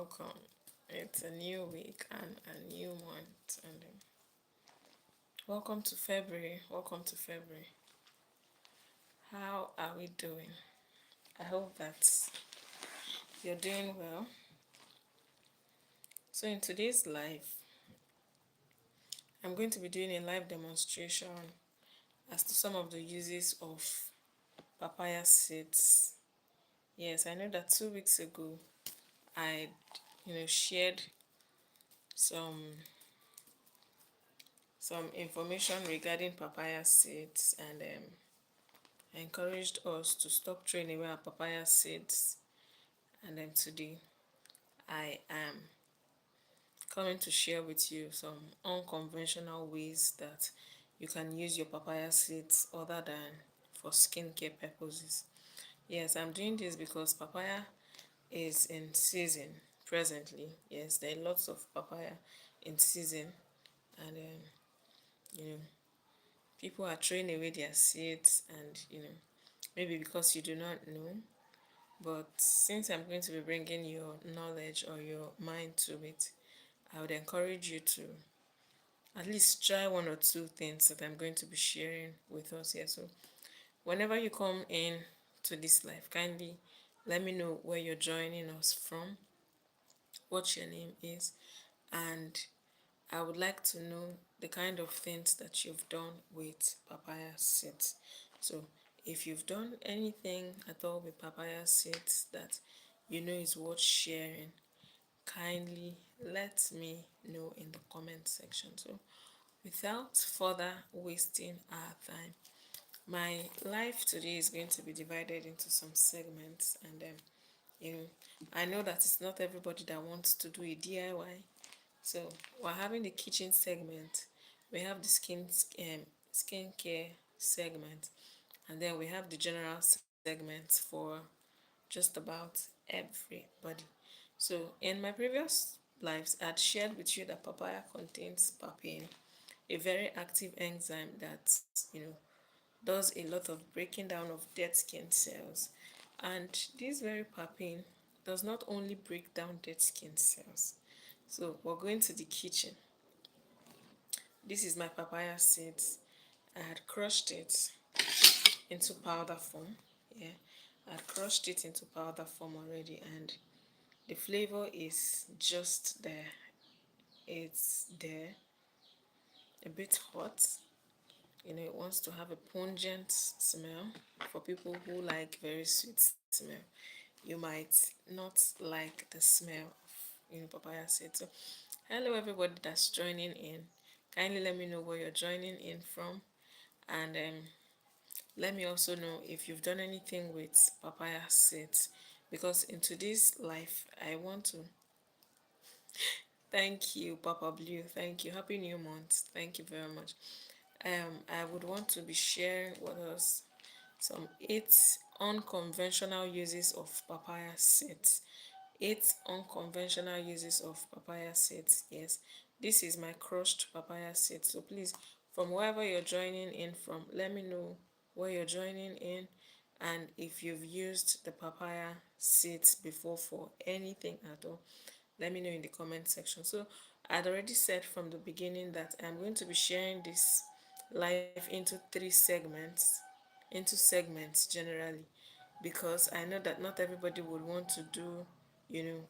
welcome. It's a new week and a new month, and welcome to February. Welcome to February. How are we doing? I hope that you're doing well. So, in today's live, I'm going to be doing a live demonstration as to some of the uses of papaya seeds. Yes, I know that 2 weeks ago I, shared some information regarding papaya seeds, and encouraged us to stop throwing away our papaya seeds. And then today, I am coming to share with you some unconventional ways that you can use your papaya seeds other than for skincare purposes. Yes, I'm doing this because papaya is in season presently. Yes, there are lots of papaya in season, and you know, people are throwing away their seeds, and maybe because you do not know. But since I'm going to be bringing your knowledge or your mind to it, I would encourage you to at least try one or two things that I'm going to be sharing with us here. So, whenever you come in to this live, kindly let me know where you're joining us from, what your name is, and I would like to know the kind of things that you've done with papaya seeds. So, if you've done anything at all with papaya seeds that is worth sharing, kindly let me know in the comment section. So, without further wasting our time, my life today is going to be divided into some segments, and you know, I know that it's not everybody that wants to do a DIY. So we're having the kitchen segment, we have the skincare segment, and then we have the general segment for just about everybody. So in my previous lives, I'd shared with you that papaya contains papain, a very active enzyme that does a lot of breaking down of dead skin cells. And this very papain does not only break down dead skin cells. So we're going to the kitchen. This is my papaya seeds. I had crushed it into powder form. Yeah, I had crushed it into powder form already, and the flavor is just there. It's there, a bit hot. It wants to have a pungent smell for people who like very sweet smell. You might not like the smell of papaya seeds. So, hello everybody that's joining in. Kindly let me know where you're joining in from, and let me also know if you've done anything with papaya seeds, because in today's life I want to thank you, Papa Blue. Thank you. Happy New Month. Thank you very much. I would want to be sharing with us some 8 unconventional uses of papaya seeds. 8 unconventional uses of papaya seeds. Yes, this is my crushed papaya seeds. So please, from wherever you're joining in from, let me know where you're joining in, and if you've used the papaya seeds before for anything at all, let me know in the comment section. So I'd already said from the beginning that I'm going to be sharing this live into 3 segments, generally, because I know that not everybody would want to do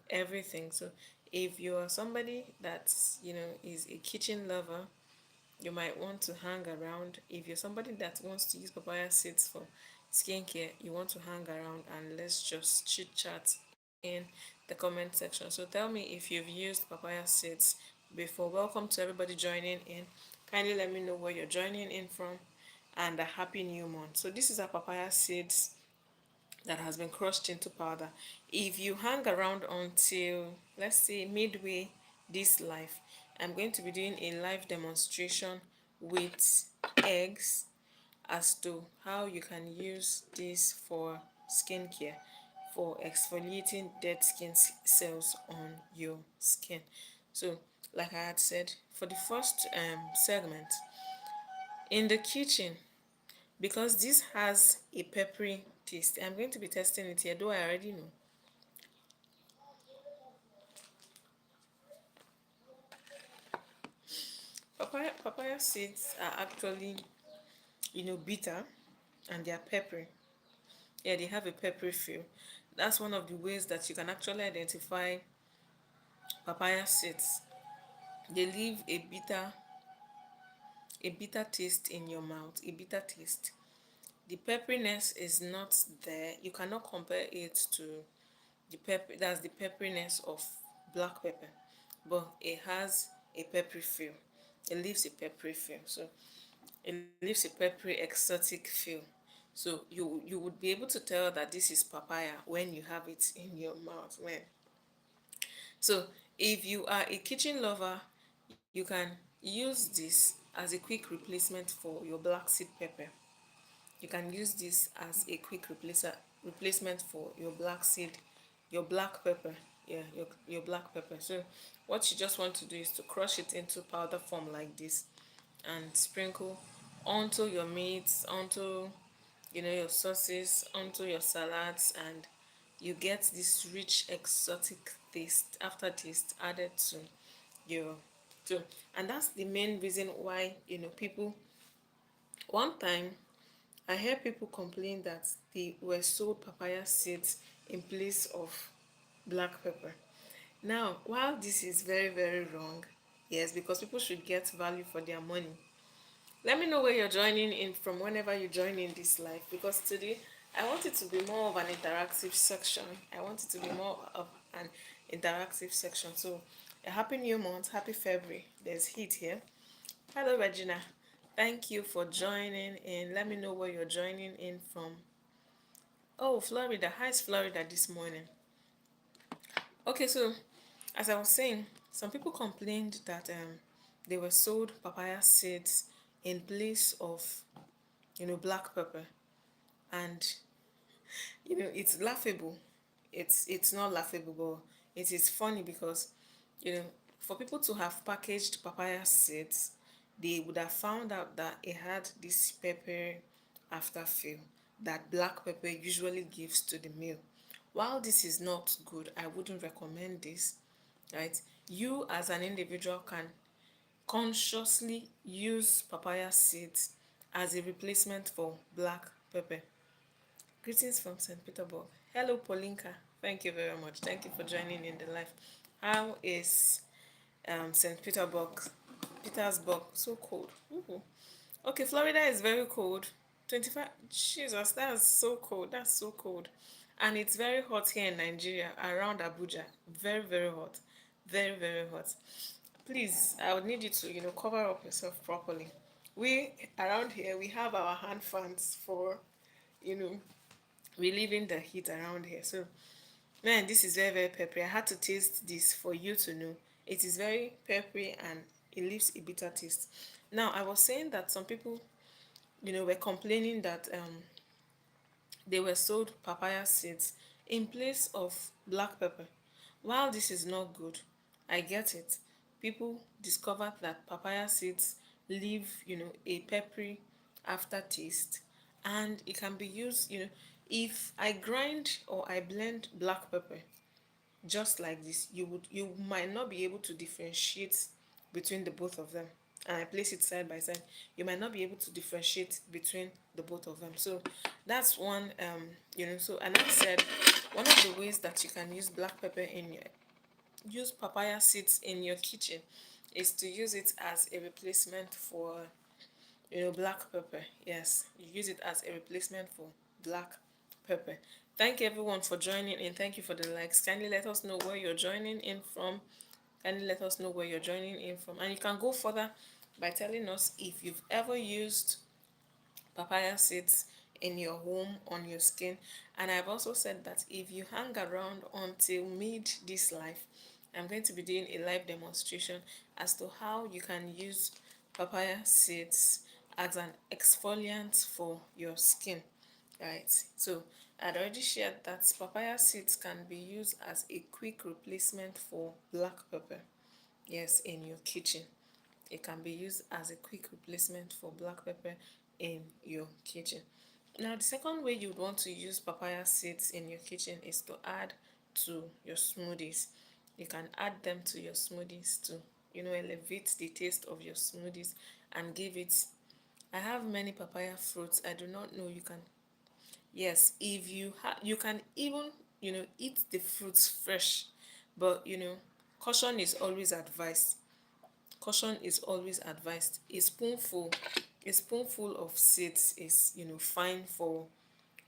everything. So if you are somebody that is a kitchen lover, you might want to hang around. If you're somebody that wants to use papaya seeds for skincare, you want to hang around and let's just chit chat in the comment section. So tell me if you've used papaya seeds before. Welcome to everybody joining in. Kindly let me know where you're joining in from, and a happy new month. So this is a papaya seeds that has been crushed into powder. If you hang around until, let's say, midway this live, I'm going to be doing a live demonstration with eggs as to how you can use this for skincare, for exfoliating dead skin cells on your skin. So like I had said, for the first segment, in the kitchen, because this has a peppery taste, I'm going to be testing it here, though I already know. papaya seeds are actually, bitter, and they are peppery. Yeah, they have a peppery feel. That's one of the ways that you can actually identify papaya seeds. They leave a bitter taste in your mouth, a bitter taste. The pepperiness is not there. You cannot compare it to the pepper. That's the pepperiness of black pepper, but it has a peppery feel. It leaves a peppery feel. So it leaves a peppery exotic feel. So you would be able to tell that this is papaya when you have it in your mouth. So if you are a kitchen lover, you can use this as a quick replacement for your black seed pepper. You can use this as a quick replacement for your black seed, your black pepper. Yeah, your black pepper. So what you just want to do is to crush it into powder form like this and sprinkle onto your meats, onto your sauces, onto your salads, and you get this rich exotic taste, aftertaste added to your to and that's the main reason why people. One time I heard people complain that they were sold papaya seeds in place of black pepper. Now, while this is very, very wrong, yes, because people should get value for their money. Let me know where you're joining in from whenever you join in this live, because today I want it to be more of an interactive section. I want it to be more of an interactive section. So, a happy new month, happy February. There's heat here. Hello, Regina. Thank you for joining in. Let me know where you're joining in from. Oh, Florida. How's Florida this morning? Okay, so as I was saying, some people complained that they were sold papaya seeds in place of black pepper, and it's laughable. It's not laughable, but it is funny because you know for people to have packaged papaya seeds, they would have found out that it had this pepper after feel that black pepper usually gives to the meal. While this is not good, I wouldn't recommend this, right? You as an individual can consciously use papaya seeds as a replacement for black pepper. Greetings from St. Petersburg. Hello, Paulinka. Thank you very much. Thank you for joining in the live. How is St. Petersburg? Petersburg so cold. Ooh. Okay, Florida is very cold. 25. Jesus, that's so cold. That's so cold. And it's very hot here in Nigeria, around Abuja. Very, very hot. Very, very hot. Please, I would need you to, cover up yourself properly. We, around here, we have our hand fans for, you know, relieving the heat around here. So, man, this is very, very peppery. I had to taste this for you to know. It is very peppery and it leaves a bitter taste. Now, I was saying that some people, were complaining that they were sold papaya seeds in place of black pepper. While this is not good, I get it. People discovered that papaya seeds leave, a peppery aftertaste, and it can be used, if I grind or I blend black pepper just like this, you might not be able to differentiate between the both of them, and I place it side by side, you might not be able to differentiate between the both of them. So that's one, so, and I said one of the ways that you can use black pepper in your use papaya seeds in your kitchen is to use it as a replacement for black pepper. Yes, you use it as a replacement for black pepper. Thank everyone for joining in. Thank you for the likes. Kindly let us know where you're joining in from. Kindly let us know where you're joining in from. And you can go further by telling us if you've ever used papaya seeds in your home on your skin. And I've also said that if you hang around until mid this live, I'm going to be doing a live demonstration as to how you can use papaya seeds as an exfoliant for your skin, right? So I'd already shared that papaya seeds can be used as a quick replacement for black pepper, yes, in your kitchen. It can be used as a quick replacement for black pepper in your kitchen. Now, the second way you'd want to use papaya seeds in your kitchen is to add to your smoothies. You can add them to your smoothies too. elevate the taste of your smoothies and give it. I have many papaya fruits. I do not know you can. Yes, if you can even eat the fruits fresh, but caution is always advised. Caution is always advised. A spoonful of seeds is fine for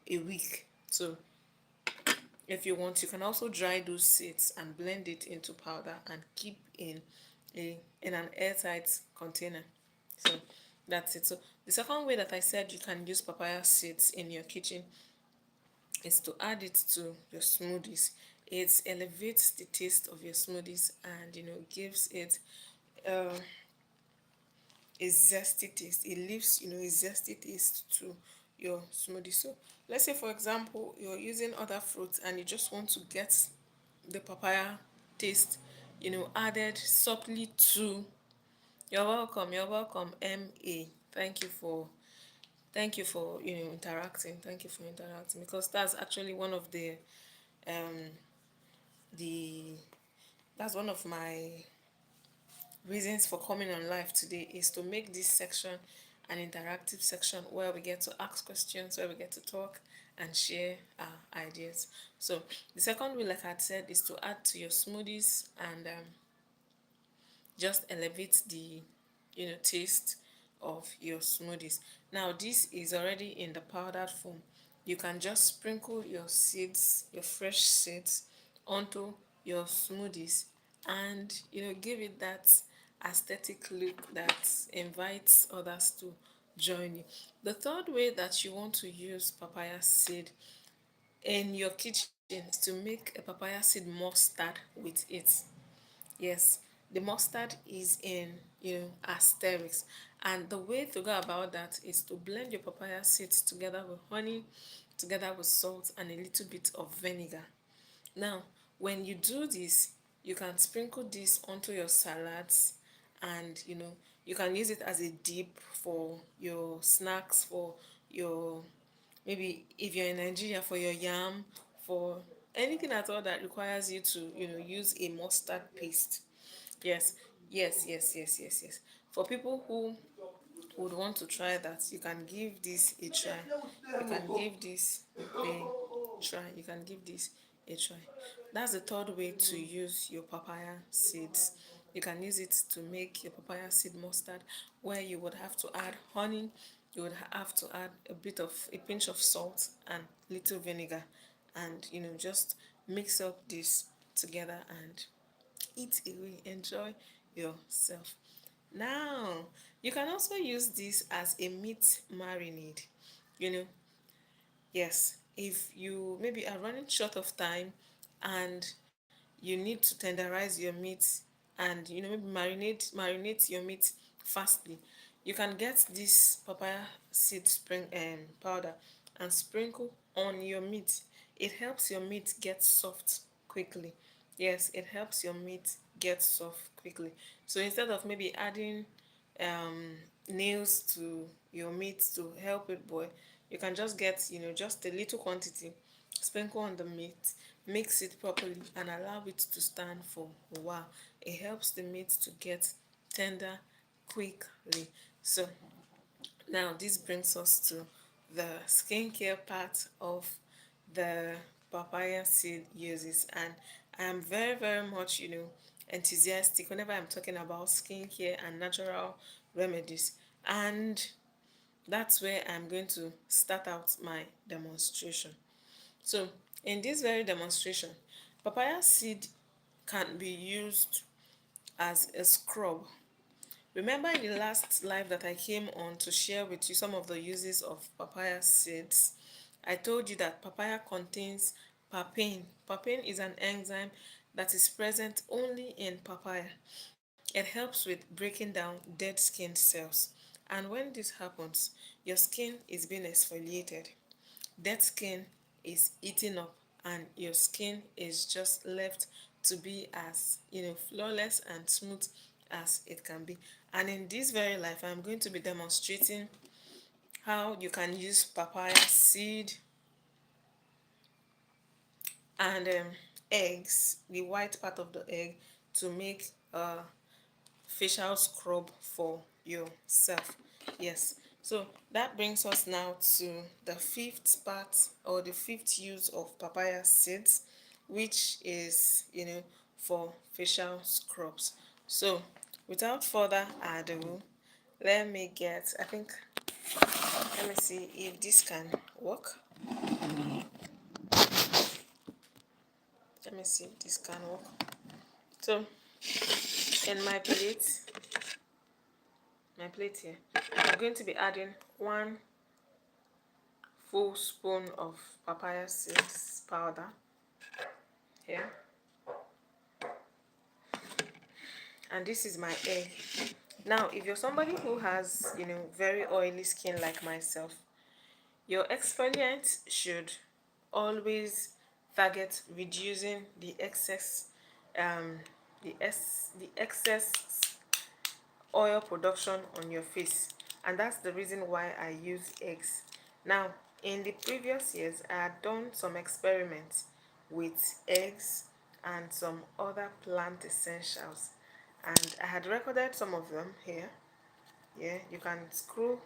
a week. So if you want, you can also dry those seeds and blend it into powder and keep in an airtight container. So that's it. So the second way that I said you can use papaya seeds in your kitchen is to add it to your smoothies. It elevates the taste of your smoothies and gives it uh, a zesty taste. It leaves a zesty taste to your smoothie. So let's say for example you're using other fruits and you just want to get the papaya taste added subtly to. You're welcome, ma. Thank you for interacting, because that's actually one of um the that's one of my reasons for coming on live today, is to make this section an interactive section where we get to ask questions, where we get to talk and share our ideas. So the second way, like I said, is to add to your smoothies and just elevate the taste of your smoothies. Now this is already in the powdered form. You can just sprinkle your seeds, your fresh seeds, onto your smoothies and give it that aesthetic look that invites others to join you. The third way that you want to use papaya seed in your kitchen is to make a papaya seed mustard with it. Yes, the mustard is in asterisk, and the way to go about that is to blend your papaya seeds together with honey, together with salt and a little bit of vinegar. Now when you do this, you can sprinkle this onto your salads, and you can use it as a dip for your snacks, for your, maybe if you're in Nigeria, for your yam, for anything at all that requires you to use a mustard paste. Yes, yes. For people who would want to try that, you can give this a try. You can give this a try. You can give this a try. That's the third way to use your papaya seeds. You can use it to make your papaya seed mustard, where you would have to add honey, you would have to add a pinch of salt and little vinegar, and just mix up this together and eat away, enjoy yourself. Now, you can also use this as a meat marinade. You know, yes, if you maybe are running short of time and you need to tenderize your meat, and maybe marinate your meat fastly, you can get this papaya seed spring powder and sprinkle on your meat. It helps your meat get soft quickly. Yes, it helps your meat get soft quickly. So instead of maybe adding um nails to your meat to help it boil, you can just get just a little quantity, sprinkle on the meat, mix it properly and allow it to stand for a while. It helps the meat to get tender quickly. So now this brings us to the skincare part of the papaya seed uses, and I am very much enthusiastic whenever I'm talking about skincare and natural remedies, and that's where I'm going to start out my demonstration. So in this very demonstration, papaya seed can be used as a scrub. Remember in the last live that I came on to share with you some of the uses of papaya seeds, I told you that papaya contains papain. Papain is an enzyme that is present only in papaya. It helps with breaking down dead skin cells. And when this happens, your skin is being exfoliated. Dead skin is eaten up, and your skin is just left to be as flawless and smooth as it can be. And in this very life, I'm going to be demonstrating how you can use papaya seed and eggs, the white part of the egg, to make facial scrub for yourself. Yes, so that brings us now to the fifth part, or the fifth use of papaya seeds, which is, for facial scrubs. So without further ado, I think, let me see if this can work. Let me see if this can work. So in my plate here, I'm going to be adding 1 full spoon of papaya seeds powder here, and this is my egg. Now if you're somebody who has, very oily skin like myself, your exfoliant should always target reducing um the excess oil production on your face, and that's the reason why I use eggs. Now in the previous years I had done some experiments with eggs and some other plant essentials, and I had recorded some of them here. Yeah, you can scroll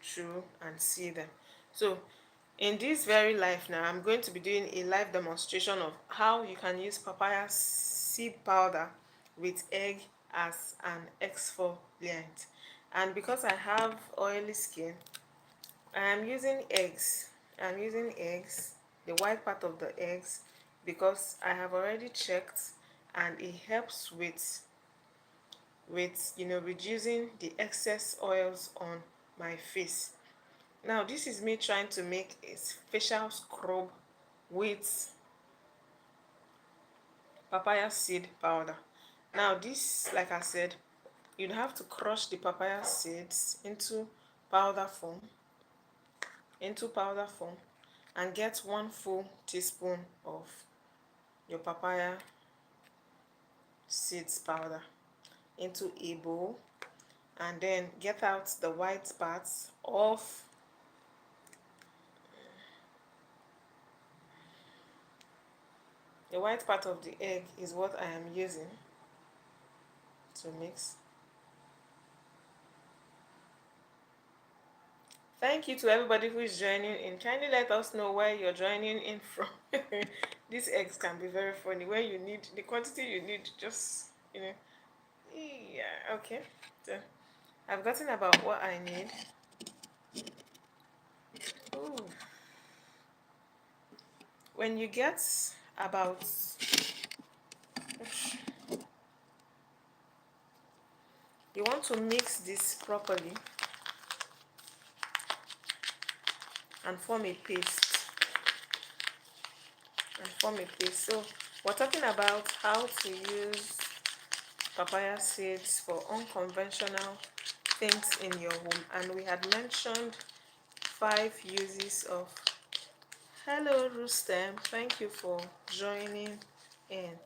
through and see them. So in this very life now, I'm going to be doing a live demonstration of how you can use papaya seed powder with egg as an exfoliant. And because I have oily skin, I am using eggs. I'm using eggs, the white part of the eggs, because I have already checked, and it helps with reducing the excess oils on my face. Now this is me trying to make a facial scrub with papaya seed powder. Now this, like I said, you'd have to crush the papaya seeds into powder form and get 1 full teaspoon of your papaya seeds powder into a bowl, and then get out the white parts of the egg is what I am using to mix. Thank you to everybody who is joining in. Kindly let us know where you're joining in from. These eggs can be very funny. When you need the quantity you need, just yeah, okay. So I've gotten about what I need. Ooh. When you get about, you want to mix this properly and form a paste. So we're talking about how to use papaya seeds for unconventional things in your home, and we had mentioned 5 uses of. Hello Rustem, thank you for joining in.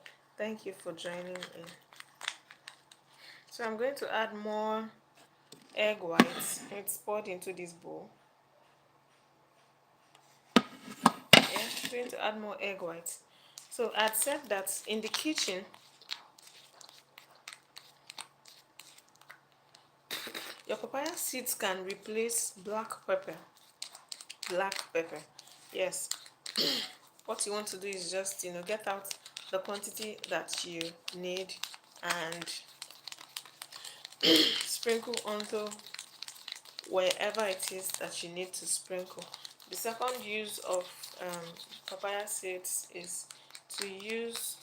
So I'm going to add more egg whites. It's poured into this bowl. Yeah, I'm going to add more egg whites. So I'd said that in the kitchen, your papaya seeds can replace black pepper. Yes. What you want to do is just get out the quantity that you need and sprinkle onto wherever it is that you need to sprinkle. The second use of papaya seeds is to use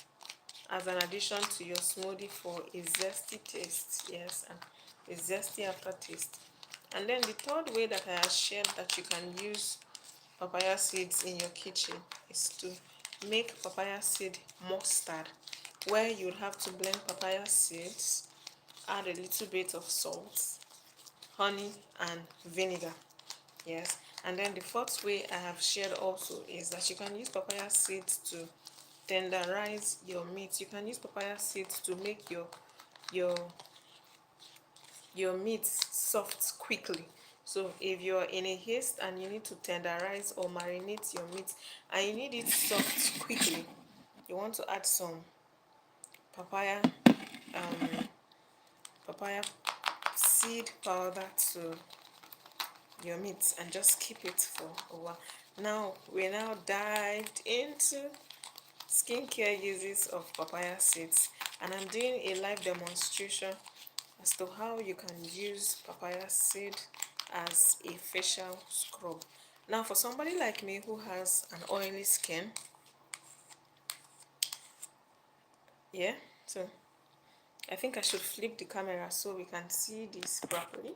as an addition to your smoothie for a zesty taste. Yes, and a zesty aftertaste. And then the third way that I have shared that you can use papaya seeds in your kitchen is to make papaya seed mustard, where you'll have to blend papaya seeds, add a little bit of salt, honey, and vinegar. Yes, and then the fourth way I have shared also is that you can use papaya seeds to tenderize your meat. You can use papaya seeds to make your meat soft quickly. So if you're in a haste and you need to tenderize or marinate your meat and you need it soft quickly, you want to add some papaya papaya seed powder to your meat and just keep it for a while. Now we're now dived into skincare uses of papaya seeds, and I'm doing a live demonstration as to how you can use papaya seed as a facial scrub. Now for somebody like me who has an oily skin, yeah, so I think I should flip the camera so we can see this properly.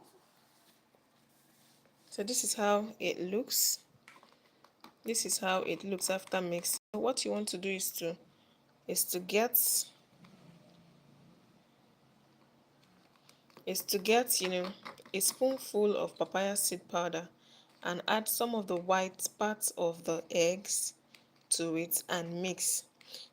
So this is how it looks. This is how it looks after mixing. What you want to do is to get a spoonful of papaya seed powder and add some of the white parts of the eggs to it and mix.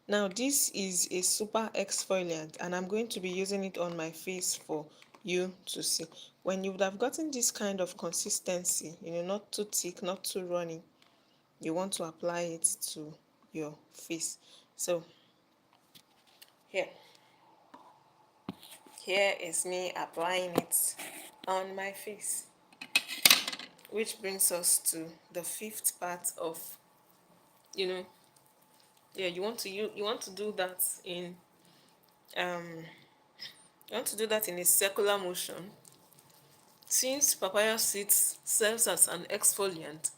Now this is a super exfoliant and I'm going to be using it on my face for you to see. When you would have gotten this kind of consistency, not too thick, not too runny, you want to apply it to your face. So here here is me applying it on my face, which brings us to the fifth part of, you know yeah, you want to do that in um a circular motion. Since papaya seeds serves as an exfoliant,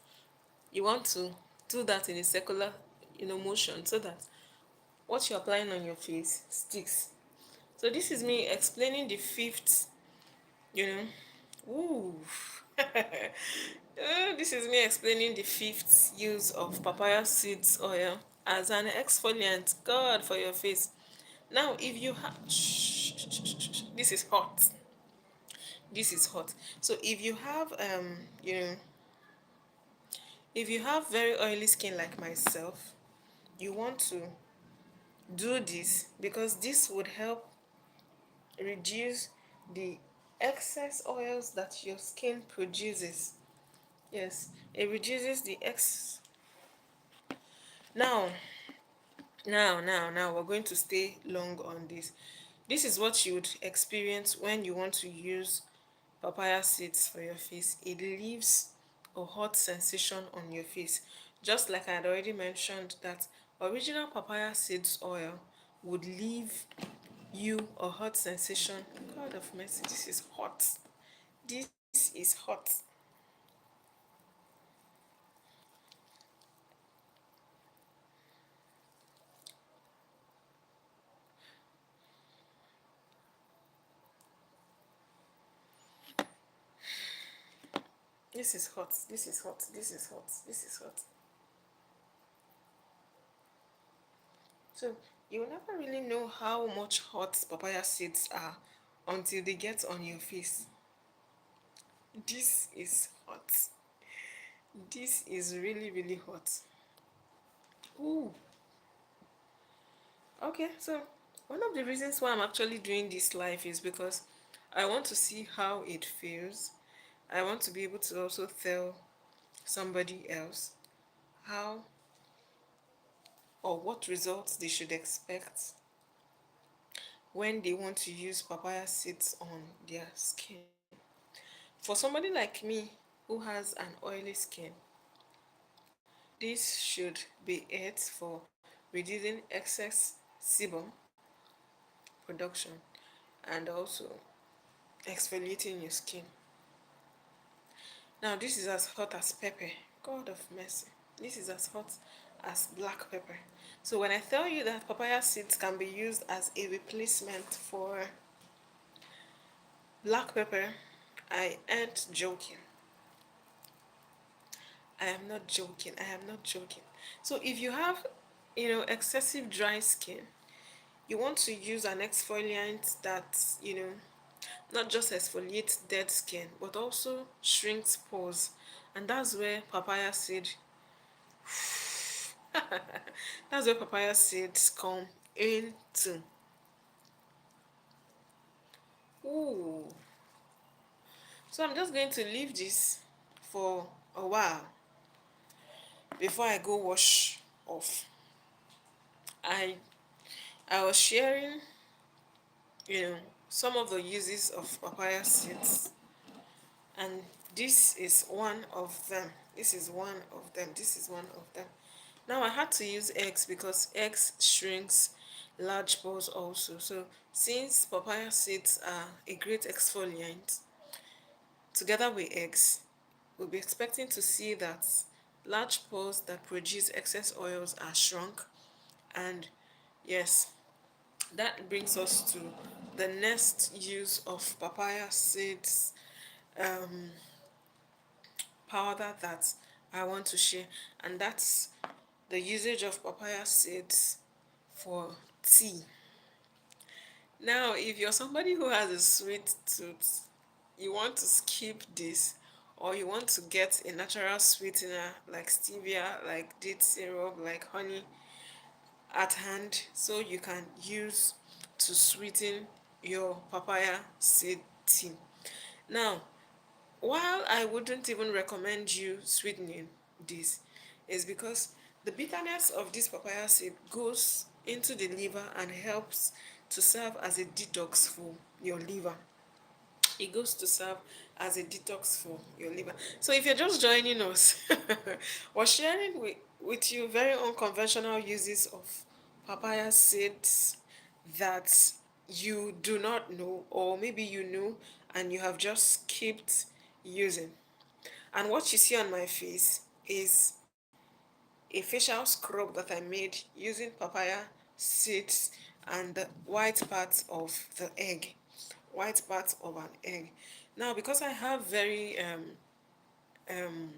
you want to do that in a circular motion so that what you're applying on your face sticks. So this is me explaining the fifth, you know ooh this is me explaining the fifth use of papaya seeds oil as an exfoliant, god, for your face. Now if you have this is hot, this is hot. So if you have very oily skin like myself, you want to do this because this would help reduce the excess oils that your skin produces. Yes, it reduces the ex. Now, now, we're going to stay long on this. This is what you would experience when you want to use papaya seeds for your face. It leaves a hot sensation on your face. Just like I had already mentioned that original papaya seeds oil would leave you a hot sensation. God of mercy, this is hot. This is hot. This is hot. This is hot. This is hot. This is hot. So you will never really know how much hot papaya seeds are until they get on your face. This is hot. This is really, really hot. Ooh. Okay, so one of the reasons why I'm actually doing this live is because I want to see how it feels. I want to be able to also tell somebody else how or what results they should expect when they want to use papaya seeds on their skin. For somebody like me who has an oily skin, this should be it for reducing excess sebum production and also exfoliating your skin. Now this is as hot as pepper. God of mercy. This is as hot as black pepper. So when I tell you that papaya seeds can be used as a replacement for black pepper, I ain't joking. I am not joking. I am not joking. So if you have, excessive dry skin, you want to use an exfoliant that, not just exfoliates dead skin, but also shrinks pores. And that's where papaya seed, that's where papaya seeds come into. Ooh. So I'm just going to leave this for a while before I go wash off. I I was sharing, you know, some of the uses of papaya seeds, and this is one of them. This is one of them. This is one of them. Now I had to use eggs because eggs shrinks large pores also. So since papaya seeds are a great exfoliant, together with eggs, we'll be expecting to see that large pores that produce excess oils are shrunk. And yes, that brings us to the next use of papaya seeds powder that I want to share, and that's the usage of papaya seeds for tea. Now, if you're somebody who has a sweet tooth, you want to skip this, or you want to get a natural sweetener like stevia, like date syrup, like honey at hand, so you can use to sweeten your papaya seed tea. Now, while I wouldn't even recommend you sweetening this, is because the bitterness of this papaya seed goes into the liver and helps to serve as a detox for your liver. It goes to serve as a detox for your liver. So if you're just joining us, we're sharing with you very unconventional uses of papaya seeds that you do not know, or maybe you know and you have just skipped using. And what you see on my face is a facial scrub that I made using papaya seeds and the white parts of the egg. White parts of an egg. Now, because I have um,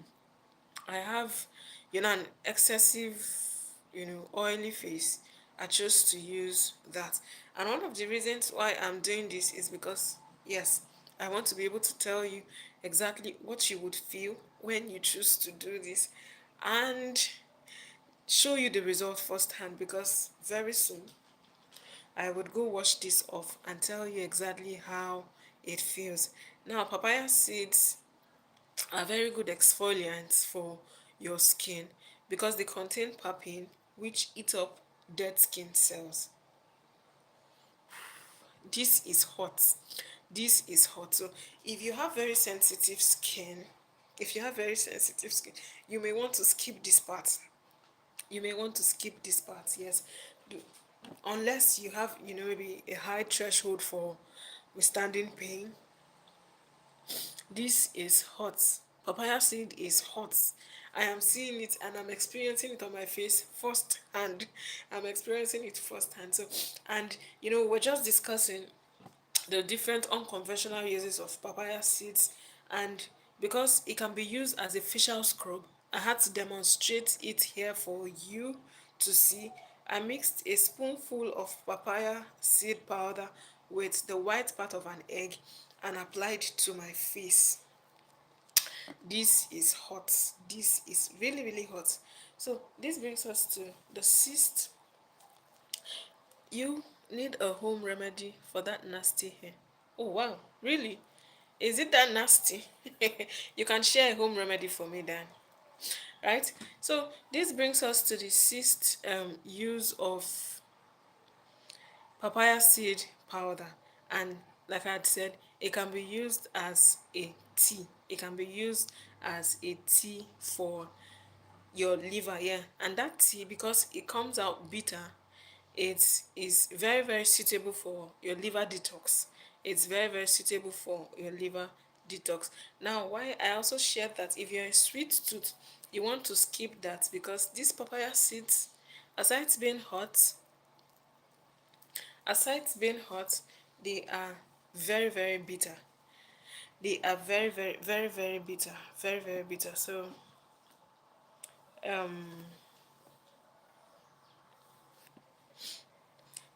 I have, an excessive, oily face, I chose to use that. And one of the reasons why I'm doing this is because, yes, I want to be able to tell you exactly what you would feel when you choose to do this, and show you the result firsthand, because very soon I would go wash this off and tell you exactly how it feels. Now, papaya seeds are very good exfoliants for your skin because they contain papain, which eat up dead skin cells. This is hot. This is hot. So if you have very sensitive skin, you may want to skip this part. You may want to skip this part, yes. Unless you have, maybe a high threshold for withstanding pain. This is hot. Papaya seed is hot. I am seeing it and I'm experiencing it on my face firsthand. I'm experiencing it firsthand. So, and we're just discussing the different unconventional uses of papaya seeds, and because it can be used as a facial scrub, I had to demonstrate it here for you to see. I mixed a spoonful of papaya seed powder with the white part of an egg and applied to my face. This is hot. This is really, really hot. So this brings us to the cyst. You need a home remedy for that nasty hair. Oh wow, really? Is it that nasty? You can share a home remedy for me then, right? So this brings us to the cyst use of papaya seed powder, and like I had said, it can be used as a tea. It can be used as a tea for your liver, yeah. And that tea, because it comes out bitter, it is very, very suitable for your liver detox. It's very, very suitable for your liver detox. Now, why I also shared that if you're a sweet tooth, you want to skip that, because these papaya seeds, aside being hot, aside being hot, they are very, very bitter. They are very, very, very, very bitter. Very, very bitter. So, um,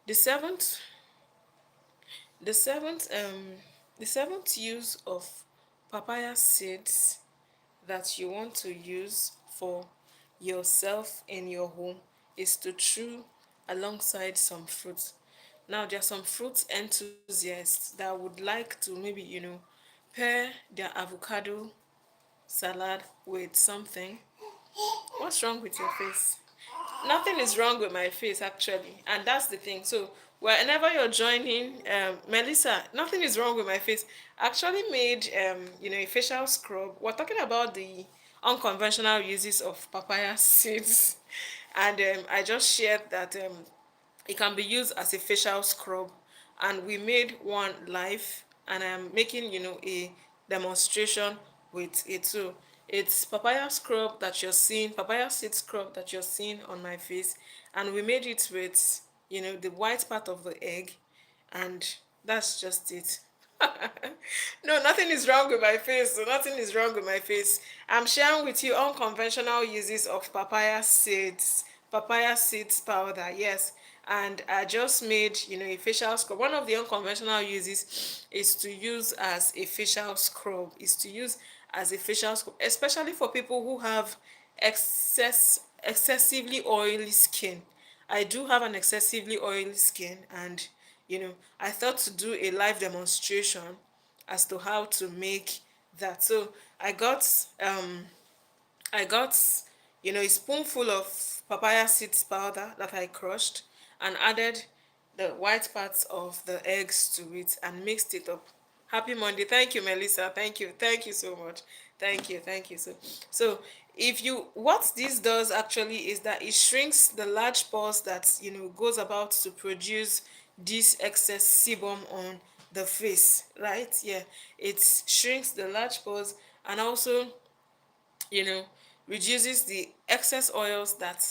the seventh The seventh use of papaya seeds that you want to use for yourself in your home is to chew alongside some fruits. Now there are some fruit enthusiasts that would like to maybe pair their avocado salad with something. What's wrong with your face? Nothing is wrong with my face actually, and that's the thing. So whenever you're joining, Melissa, nothing is wrong with my face. I actually made, a facial scrub. We're talking about the unconventional uses of papaya seeds, and I just shared that it can be used as a facial scrub, and we made one live, and I'm making, a demonstration with it too. It's papaya seed scrub that you're seeing on my face, and we made it with, the white part of the egg, and that's just it. No, nothing is wrong with my face. So nothing is wrong with my face. I'm sharing with you unconventional uses of papaya seeds powder. Yes, and I just made, a facial scrub. One of the unconventional uses is to use as a facial scrub. Is to use as a facial scrub, especially for people who have excessively oily skin. I do have an excessively oily skin, and I thought to do a live demonstration as to how to make that. So I got I got, a spoonful of papaya seeds powder that I crushed and added the white parts of the eggs to it and mixed it up. Happy Monday. Thank you, Melissa. Thank you. Thank you so much. Thank you. Thank you. So if you, what this does actually is that it shrinks the large pores that, goes about to produce this excess sebum on the face, right? Yeah. It shrinks the large pores, and also, you know, reduces the excess oils that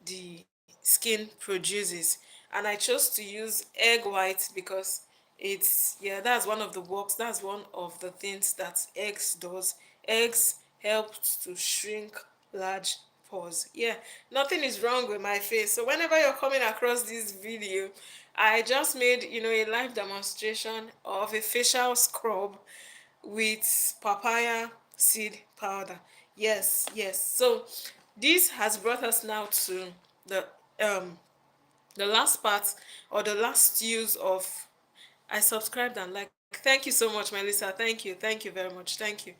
the skin produces. And I chose to use egg white because that's one of the works, that's one of the things that eggs does. Eggs help to shrink large pores. Yeah, nothing is wrong with my face. So whenever you're coming across this video, I just made, a live demonstration of a facial scrub with papaya seed powder. Yes, yes. So this has brought us now to the um the last part, or the last use of, I subscribed and like. Thank you so much, Melissa. Thank you very much. Thank you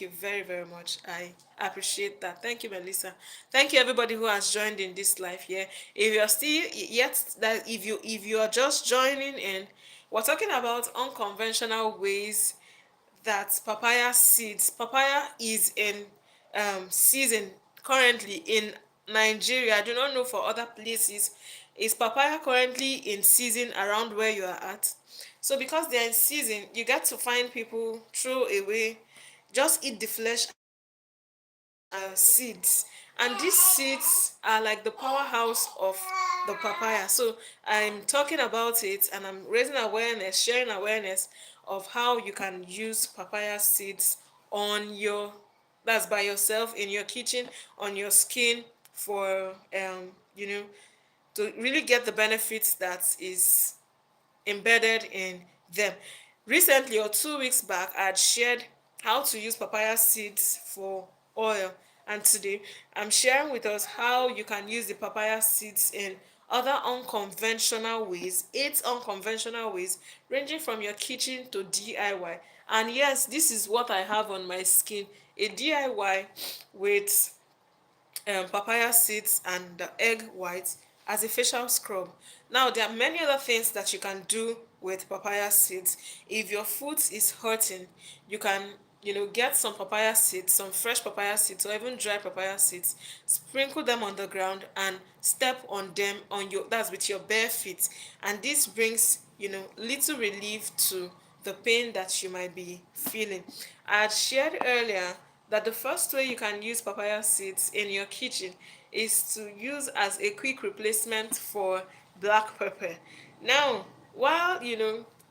very, very much. I appreciate that. Thank you, Melissa. Thank you, everybody who has joined in this live here. If you're still yet that if you are just joining in, we're talking about unconventional ways that papaya is in season currently in Nigeria. I do not know for other places. Is papaya currently in season around where you are at? So because they're in season, you get to find people throw away, just eat the flesh and leave the seeds. And these seeds are like the powerhouse of the papaya. So I'm talking about it, and I'm raising awareness, sharing awareness of how you can use papaya seeds on your, that's by yourself in your kitchen, on your skin, for you know to really get the benefits that is embedded in them. Recently, or 2 weeks back, I had shared how to use papaya seeds for oil, and today I'm sharing with us how you can use the papaya seeds in other unconventional ways, 8 unconventional ways, ranging from your kitchen to DIY. And yes, this is what I have on my skin, a DIY with papaya seeds and the egg white as a facial scrub. Now, there are many other things that you can do with papaya seeds. If your foot is hurting, you can, get some papaya seeds, some fresh papaya seeds, or even dry papaya seeds, sprinkle them on the ground and step on them on your, that's with your bare feet. And this brings, little relief to the pain that you might be feeling. I had shared earlier that the first way you can use papaya seeds in your kitchen is to use as a quick replacement for black pepper. Now, while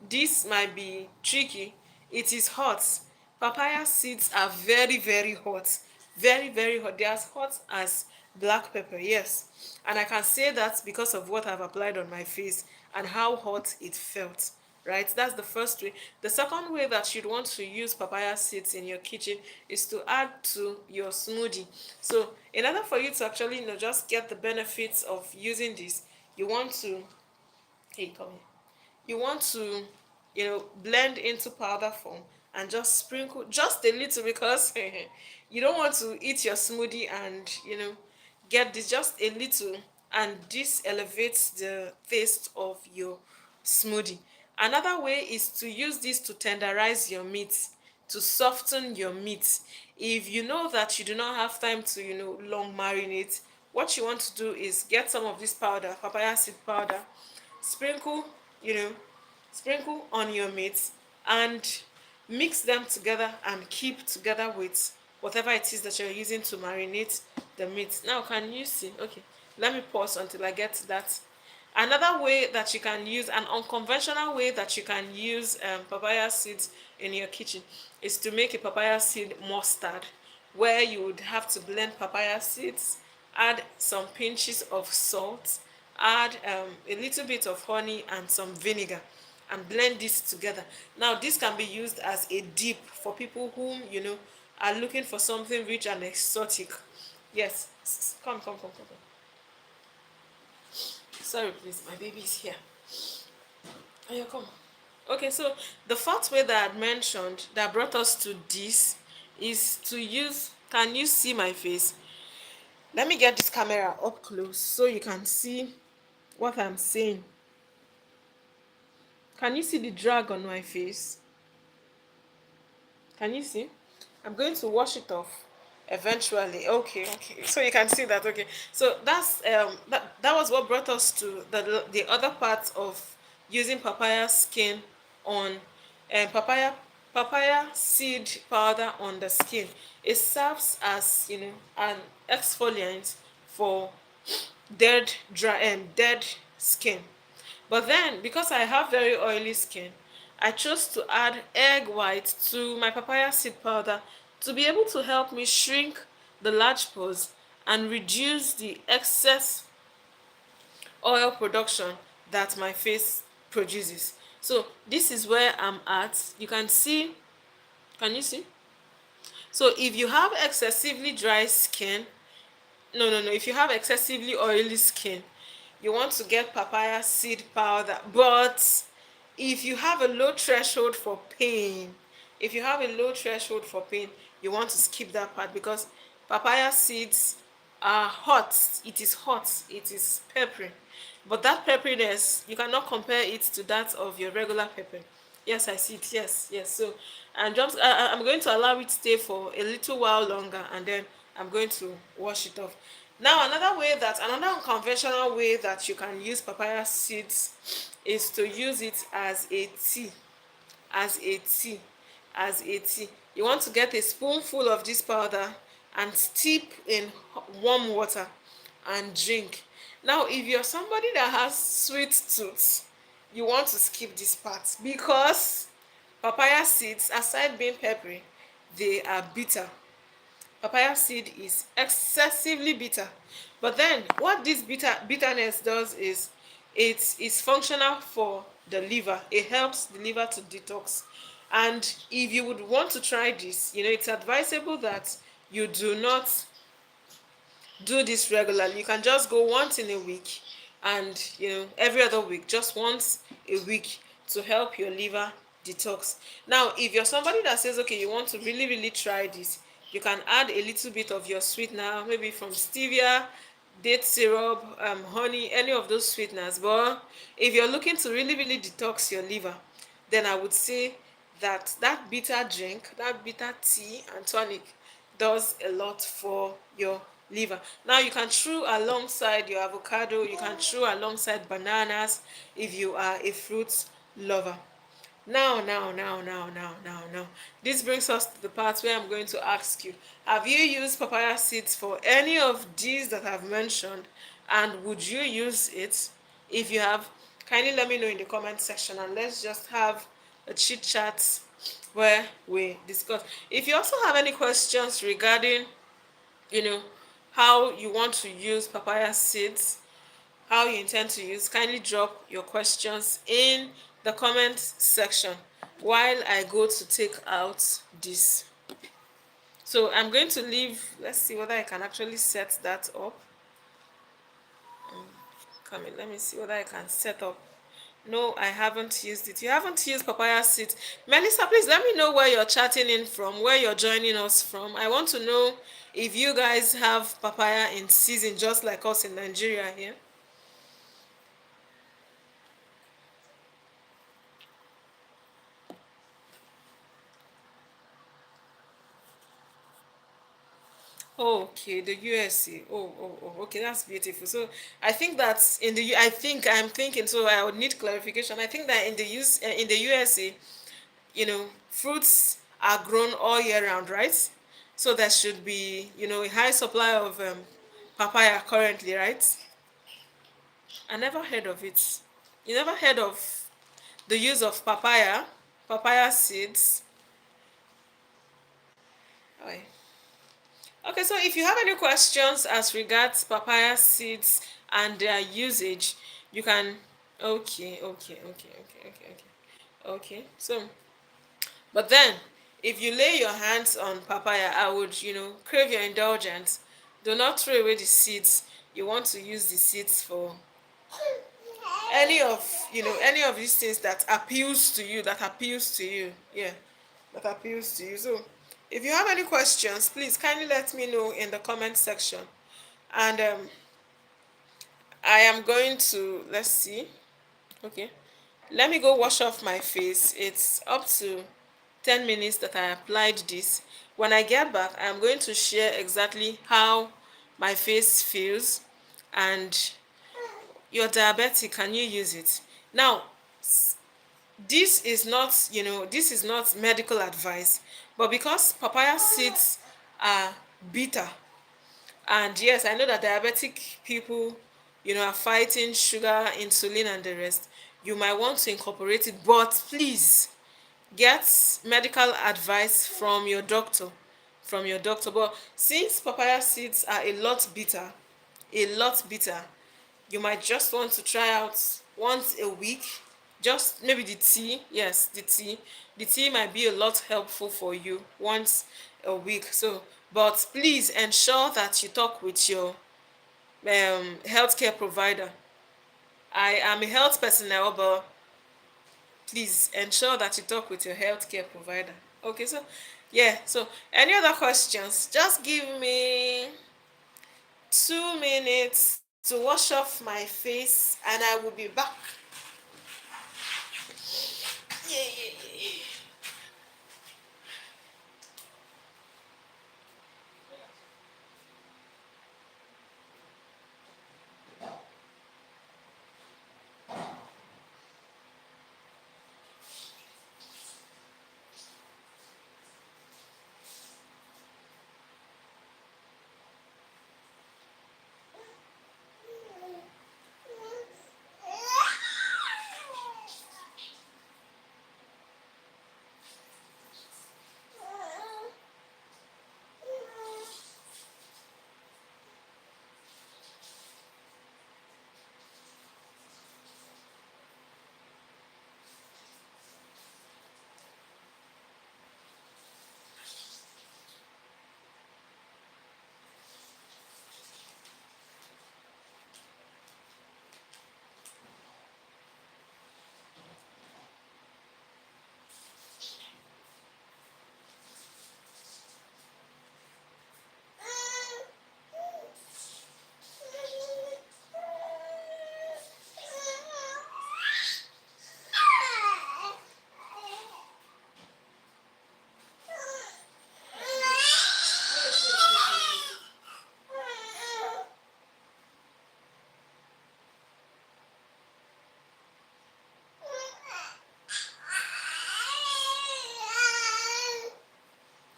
this might be tricky, it is hot. Papaya seeds are very, very hot. Very, very hot. They're as hot as black pepper, yes. And I can say that because of what I've applied on my face and how hot it felt. Right? That's the first way. The second way that you'd want to use papaya seeds in your kitchen is to add to your smoothie. So, in order for you to actually, just get the benefits of using this, you want to, hey, come here. You want to, blend into powder form and just sprinkle just a little, because you don't want to eat your smoothie and, get this, just a little, and this elevates the taste of your smoothie. Another way is to use this to tenderize your meat, to soften your meat. If you know that you do not have time to, long marinate, what you want to do is get some of this powder, papaya seed powder, sprinkle, you know, sprinkle on your meat, and mix them together and keep together with whatever it is that you're using to marinate the meat. Now, can you see? Okay, let me pause until I get to that. Another way that you can use, an unconventional way that you can use papaya seeds in your kitchen, is to make a papaya seed mustard, where you would have to blend papaya seeds, add some pinches of salt, add a little bit of honey and some vinegar, and blend this together. Now, this can be used as a dip for people whom, are looking for something rich and exotic. Yes, come. Sorry, please, my baby is here. Oh, yeah, come. Okay, so the fourth way that I mentioned that brought us to this is to use. Can you see my face? Let me get this camera up close so you can see what I'm saying. Can you see the drag on my face? Can you see? I'm going to wash it off eventually. Okay. So you can see that. Okay. So that was what brought us to the other part of using papaya skin on papaya seed powder on the skin. It serves as, an exfoliant for dead skin. But then, because I have very oily skin, I chose to add egg white to my papaya seed powder to be able to help me shrink the large pores and reduce the excess oil production that my face produces. So this is where I'm at. You can see, can you see? So if you have excessively dry skin, no, if you have excessively oily skin, you want to get papaya seed powder. But if you have a low threshold for pain, you want to skip that part, because papaya seeds are hot. It is hot, it is peppery, but that pepperiness, you cannot compare it to that of your regular pepper. Yes, I see it. Yes. So I'm going to allow it stay for a little while longer, and then I'm going to wash it off. Now, another unconventional way that you can use papaya seeds is to use it as a tea. As a tea. You want to get a spoonful of this powder and steep in warm water and drink. Now, if you're somebody that has sweet tooth, you want to skip this part, because papaya seeds, aside being peppery, they are bitter. Papaya seed is excessively bitter. But then what this bitterness does is it is functional for the liver. It helps the liver to detox. And if you would want to try this, it's advisable that you do not do this regularly. You can just go once in a week, and every other week, just once a week, to help your liver detox. Now, if you're somebody that says, okay, you want to really really try this, you can add a little bit of your sweetener, maybe from stevia, date syrup, honey, any of those sweeteners. But if you're looking to really really detox your liver, then I would say that bitter drink, that bitter tea and tonic, does a lot for your liver. Now, you can chew alongside your avocado, you can chew alongside bananas if you are a fruit lover. Now. This brings us to the part where I'm going to ask you, have you used papaya seeds for any of these that I've mentioned? And would you use it? If you have, kindly let me know in the comment section, and let's just have a chit chat where we discuss. If you also have any questions regarding, you know, how you want to use papaya seeds, how you intend to use, kindly drop your questions in the comment section while I go to take out this. So I'm going to leave, let's see whether I can actually set that up. Come in, let me see whether I can set up No, I haven't used it. You haven't used papaya seeds. Melissa, please let me know where you're chatting in from, where you're joining us from. I want to know if you guys have papaya in season just like us in Nigeria here. Oh, okay, the USA. Oh, okay, that's beautiful. So I think that's in the I think I'm thinking so I would need clarification. I think that in the USA, fruits are grown all year round, right? So there should be, a high supply of papaya currently, right? I never heard of it. You never heard of the use of papaya seeds? Oh, okay, so if you have any questions as regards papaya seeds and their usage, you can. Okay. So, but then, if you lay your hands on papaya, I would, crave your indulgence. Do not throw away the seeds. You want to use the seeds for any of these things that appeals to you, yeah, that appeals to you. So, if you have any questions, please kindly let me know in the comment section. And I am going to, let's see. Okay, let me go wash off my face. It's up to 10 minutes that I applied this. When I get back, I'm going to share exactly how my face feels. And you're diabetic, can you use it? Now, this is not medical advice, but because papaya seeds are bitter, and yes, I know that diabetic people, are fighting sugar, insulin, and the rest. You might want to incorporate it, but please get medical advice from your doctor. But since papaya seeds are a lot bitter, you might just want to try out once a week. Just maybe the tea. Yes, the tea might be a lot helpful for you once a week. So, but please ensure that you talk with your healthcare provider. I am a health personnel, but please ensure that you talk with your healthcare provider. Okay, so yeah, so any other questions, just give me 2 minutes to wash off my face and I will be back. Yeah, yeah, yeah.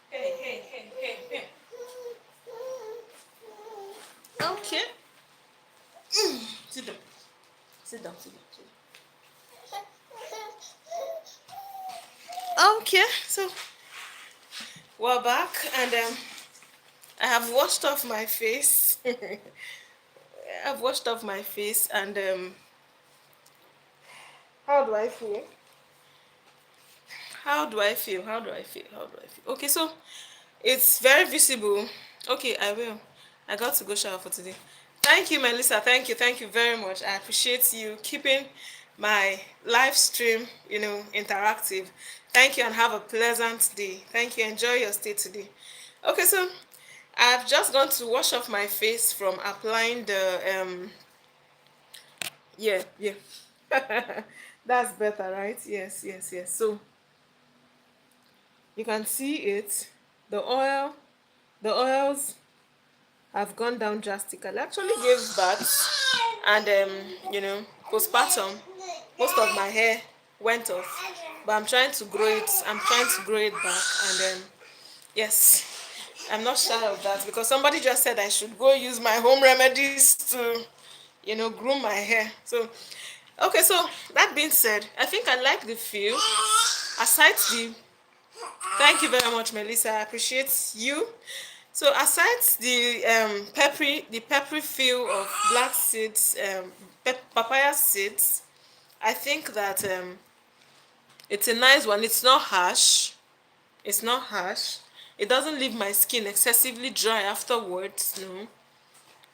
Hey. Okay. Sit down. Sit down. Okay, so we're back, and I have washed off my face. I've washed off my face, and how do I feel? How do I feel? How do I feel? How do I feel? Okay, so it's very visible. Okay, I will. I got to go shower for today. Thank you, Melissa. Thank you very much. I appreciate you keeping my live stream, interactive. Thank you and have a pleasant day. Thank you. Enjoy your stay today. Okay, so I've just gone to wash off my face from applying the yeah, yeah. That's better, right? Yes, yes, yes. So you can see it. The oil, the oils have gone down drastically. I actually gave birth, and postpartum, most of my hair went off, but I'm trying to grow it back, and yes, I'm not shy of that because somebody just said I should go use my home remedies to, groom my hair. So, okay, so that being said, I think I like the feel. Aside the, thank you very much, Melissa. I appreciate you. So aside the peppery feel of black seeds, papaya seeds, I think that it's a nice one. It's not harsh. It's not harsh. It doesn't leave my skin excessively dry afterwards. No,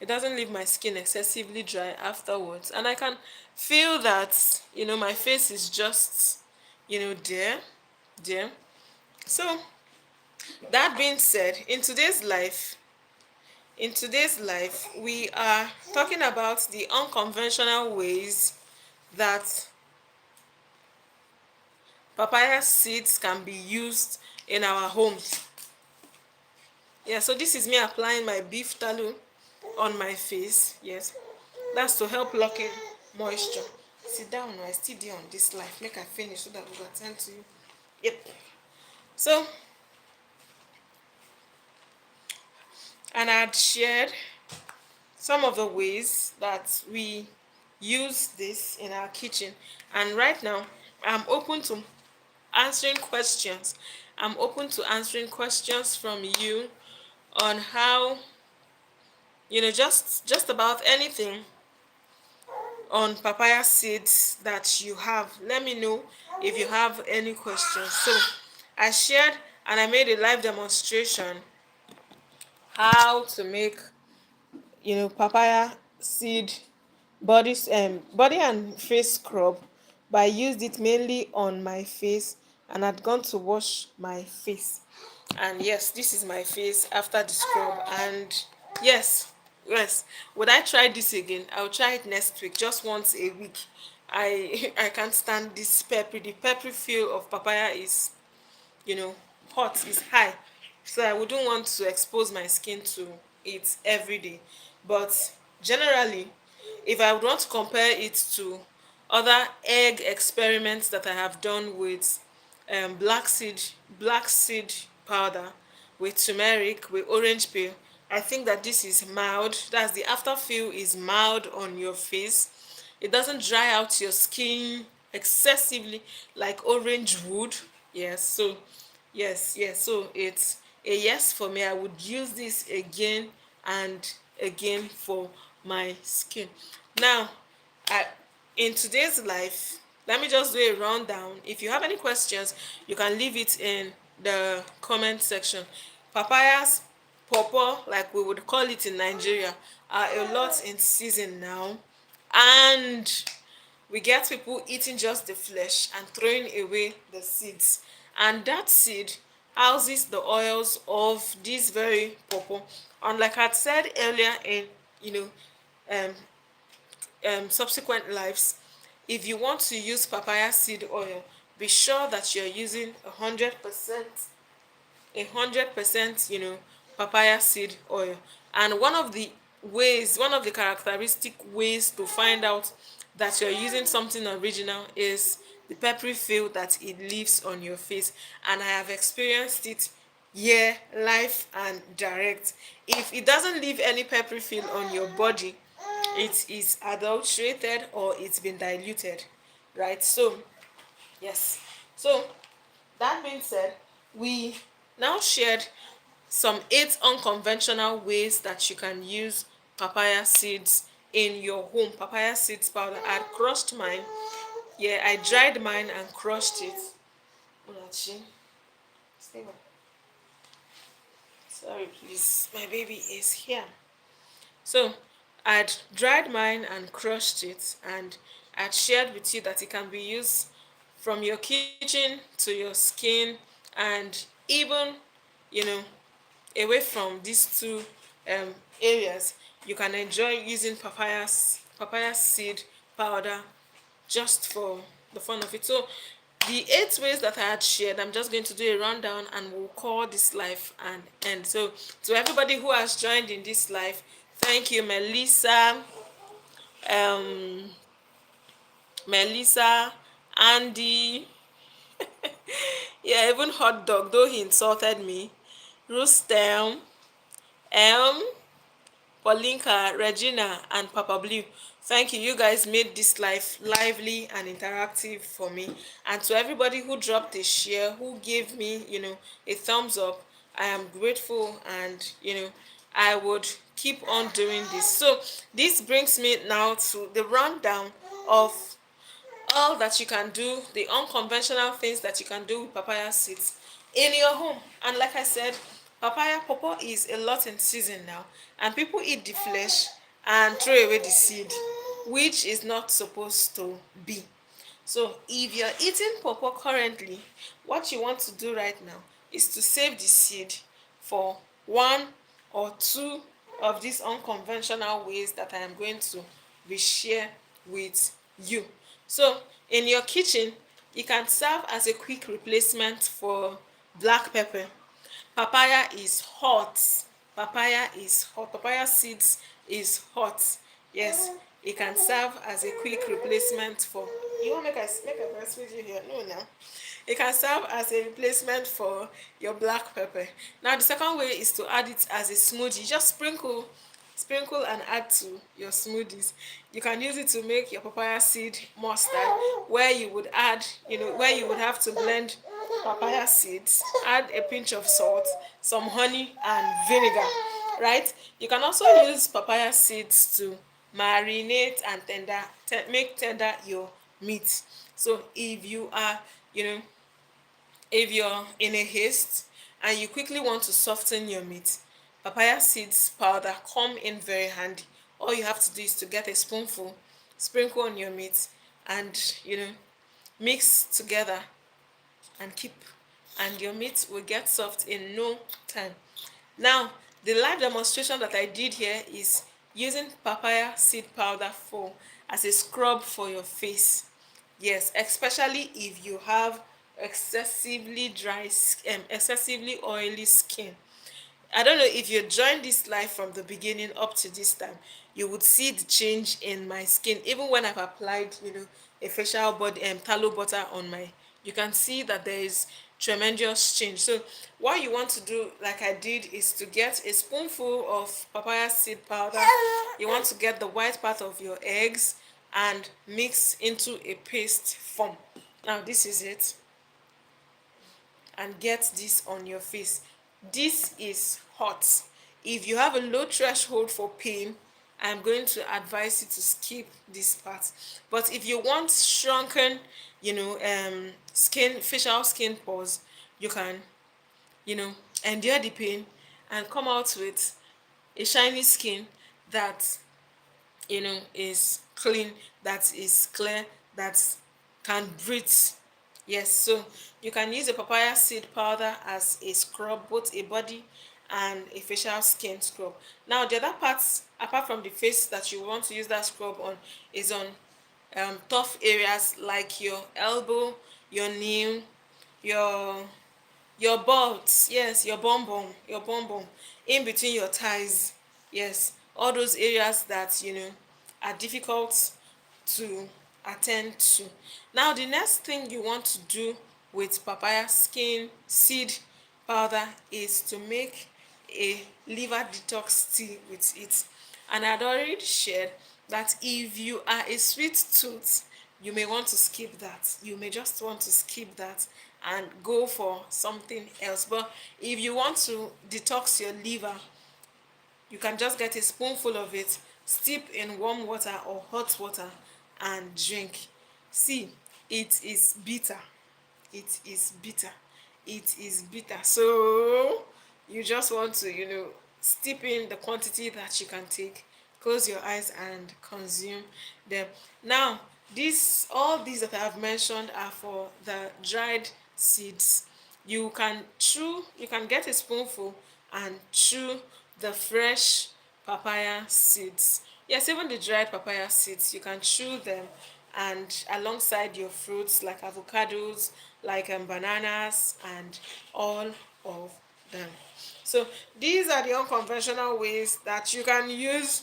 it doesn't leave my skin excessively dry afterwards, and I can feel that my face is just there, there. So that being said, in today's life, we are talking about the unconventional ways that papaya seeds can be used in our homes. Yeah, so this is me applying my beef tallow on my face. Yes, that's to help lock in moisture. Sit down, I still dey on this life. Make I finish so that we go attend to you. Yep. So, and I had shared some of the ways that we use this in our kitchen, and right now I'm open to answering questions. I'm open to answering questions from you on how, just about anything on papaya seeds that you have. Let me know if you have any questions. So I shared and I made a live demonstration how to make papaya seed body and face scrub, but I used it mainly on my face, and I'd gone to wash my face. And yes, this is my face after the scrub. And yes, yes, would I try this again? I'll try it next week, just once a week. I can't stand this pepper. The peppery feel of papaya is, you know hot, is high, so I wouldn't want to expose my skin to it every day. But generally, if I would want to compare it to other egg experiments that I have done with black seed powder, with turmeric, with orange peel, I think that this is mild. That's the after feel is mild on your face. It doesn't dry out your skin excessively like orange would. Yes, so yes, yes, so it's a yes for me. I would use this again and again for my skin. Now, I in today's life, let me just do a rundown. If you have any questions, you can leave it in the comment section. Papayas, pawpaw, like we would call it in Nigeria, are a lot in season now, and we get people eating just the flesh and throwing away the seeds, and that seed houses the oils of this very pawpaw. And like I said earlier in you know um subsequent lives, if you want to use papaya seed oil, be sure that you're using 100%, papaya seed oil. And one of the characteristic ways to find out that you're using something original is the peppery feel that it leaves on your face. And I have experienced it here, live and direct. If it doesn't leave any peppery feel on your body, it is adulterated or it's been diluted, right? So yes, so that being said, we now shared some 8 unconventional ways that you can use papaya seeds in your home. Papaya seeds powder. I crushed mine. Yeah, I dried mine and crushed it. Unachi, stay back. Sorry, please. My baby is here. So I'd dried mine and crushed it, and I had shared with you that it can be used from your kitchen to your skin, and even, you know, away from these two areas, you can enjoy using papaya seed powder just for the fun of it. So the 8 ways that I had shared, I'm just going to do a rundown and we'll call this live and end. So to everybody who has joined in this live, thank you, um Melissa, Andy, yeah, even hot dog, though he insulted me, Rustem, M, Paulinka, Regina, and Papa Blue. Thank you. You guys made this life lively and interactive for me. And to everybody who dropped a share, who gave me, a thumbs up, I am grateful, and, I would keep on doing this. So this brings me now to the rundown of all that you can do, the unconventional things that you can do with papaya seeds in your home. And like I said, papaya pawpaw is a lot in season now, and people eat the flesh and throw away the seed, which is not supposed to be. So if you're eating pawpaw currently, what you want to do right now is to save the seed for one or two of these unconventional ways that I am going to reshare with you. So in your kitchen, it can serve as a quick replacement for black pepper. Papaya is hot. Papaya is hot. Papaya seeds is hot. Yes, it can serve as a quick replacement for. You want make a breastfeed you here? No, now. It can serve as a replacement for your black pepper. Now the second way is to add it as a smoothie. Just sprinkle and add to your smoothies. You can use it to make your papaya seed mustard, where you would add, where you would have to blend papaya seeds, add a pinch of salt, some honey and vinegar, right? You can also use papaya seeds to marinate and make tender your meat. So you know if you're in a haste and you quickly want to soften your meat, papaya seeds powder come in very handy. All you have to do is to get a spoonful, sprinkle on your meat, and mix together and keep, and your meat will get soft in no time. Now, the live demonstration that I did here is using papaya seed powder for as a scrub for your face. Yes, especially if you have excessively oily skin. I don't know if you joined this life from the beginning up to this time, you would see the change in my skin. Even when I've applied, a facial body tallow butter on my, you can see that there is tremendous change. So what you want to do, like I did, is to get a spoonful of papaya seed powder. You want to get the white part of your eggs and mix into a paste form. Now this is it, and get this on your face. This is hot. If you have a low threshold for pain, I'm going to advise you to skip this part. But if you want shrunken, facial skin pores, you can, you know, endure the pain and come out with a shiny skin that is clean, that is clear, that can breathe. Yes, so you can use a papaya seed powder as a scrub, both a body and a facial skin scrub. Now the other parts apart from the face that you want to use that scrub on is on tough areas like your elbow, your knee, your butt, yes, your bum bum, in between your thighs, yes, all those areas that are difficult to attend to. Now the next thing you want to do with papaya skin seed powder is to make a liver detox tea with it. And I'd already shared that if you are a sweet tooth, you may want to skip that. You may just want to skip that and go for something else. But if you want to detox your liver, you can just get a spoonful of it, steep in warm water or hot water, and drink. See, it is bitter. It is bitter. It is bitter. So you just want to, steep in the quantity that you can take. Close your eyes and consume them. Now, All these that I have mentioned are for the dried seeds. You can get a spoonful and chew the fresh papaya seeds. Yes, even the dried papaya seeds, you can chew them, and alongside your fruits like avocados, like bananas, and all of them. So these are the unconventional ways that you can use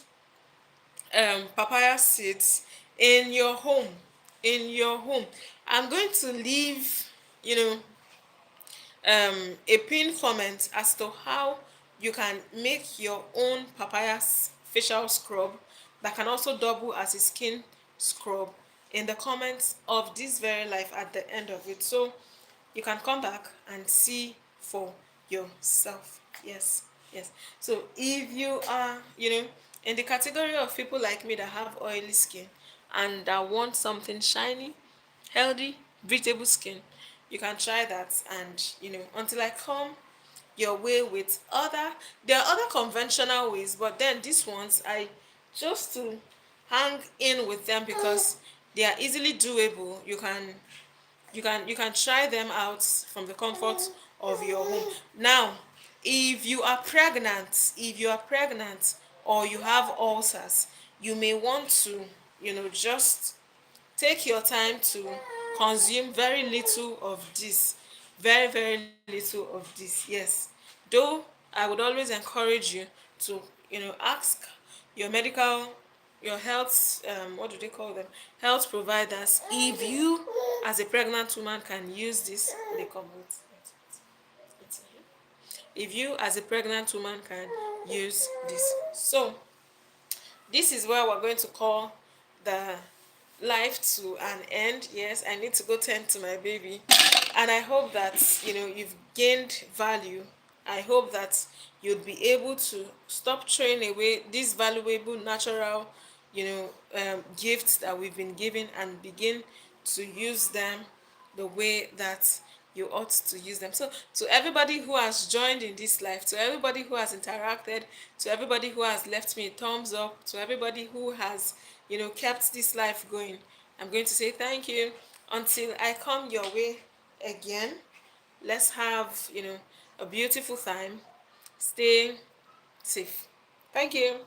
papaya seeds in your home. In your home, I'm going to leave, you know, a pinned comment as to how you can make your own papaya facial scrub that can also double as a skin scrub in the comments of this very life at the end of it, so you can come back and see for yourself. Yes, yes. So if you are, in the category of people like me that have oily skin and that want something shiny, healthy, breathable skin, you can try that. And until I come your way with there are other conventional ways, but then these ones I just to hang in with them because they are easily doable. You can try them out from the comfort of your home. Now, if you are pregnant or you have ulcers, you may want to just take your time to consume very little of this, very very little of this. Yes, though I would always encourage you to ask your health, what do they call them, health providers, if you as a pregnant woman can use this. They come with it. If you as a pregnant woman can use this. So this is where we're going to call the life to an end. Yes, I need to go tend to my baby. And I hope that you've gained value. I hope that you'll be able to stop throwing away these valuable natural gifts that we've been given and begin to use them the way that you ought to use them. So to everybody who has joined in this life, to everybody who has interacted, to everybody who has left me a thumbs up, to everybody who has kept this life going, I'm going to say thank you. Until I come your way again, let's have a beautiful time. Stay safe. Thank you.